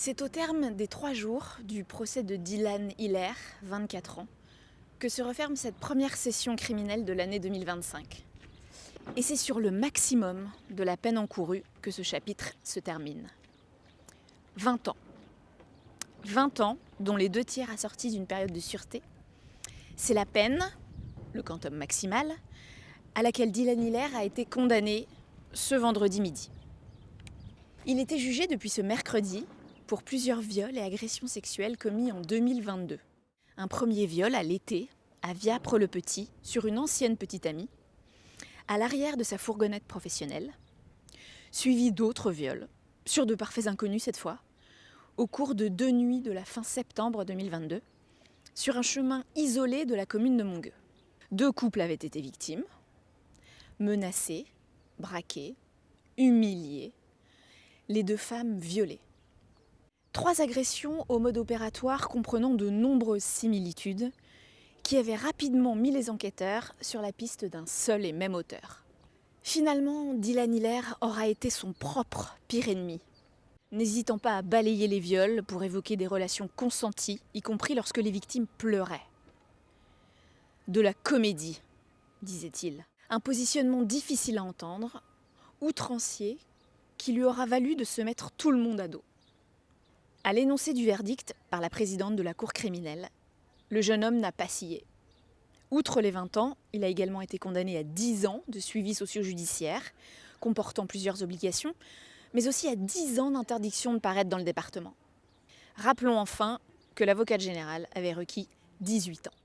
C'est au terme des 3 jours du procès de Dylan Hiller, 24 ans, que se referme cette première session criminelle de l'année 2025. Et c'est sur le maximum de la peine encourue que ce chapitre se termine. 20 ans. 20 ans, dont les 2/3 assortis d'une période de sûreté. C'est la peine, le quantum maximal, à laquelle Dylan Hiller a été condamné ce vendredi midi. Il était jugé depuis ce mercredi pour plusieurs viols et agressions sexuelles commis en 2022. Un premier viol à l'été, à Viapre-le-Petit, sur une ancienne petite amie, à l'arrière de sa fourgonnette professionnelle, suivi d'autres viols, sur de parfaits inconnus cette fois, au cours de 2 nuits de la fin septembre 2022, sur un chemin isolé de la commune de Mongueux. 2 couples avaient été victimes, menacés, braqués, humiliés, les 2 femmes violées. 3 agressions au mode opératoire comprenant de nombreuses similitudes qui avaient rapidement mis les enquêteurs sur la piste d'un seul et même auteur. Finalement, Dylan Hiller aura été son propre pire ennemi, n'hésitant pas à balayer les viols pour évoquer des relations consenties, y compris lorsque les victimes pleuraient. De la comédie, disait-il. Un positionnement difficile à entendre, outrancier, qui lui aura valu de se mettre tout le monde à dos. À l'énoncé du verdict par la présidente de la cour criminelle, le jeune homme n'a pas scié. Outre les 20 ans, il a également été condamné à 10 ans de suivi socio-judiciaire, comportant plusieurs obligations, mais aussi à 10 ans d'interdiction de paraître dans le département. Rappelons enfin que l'avocate générale avait requis 18 ans.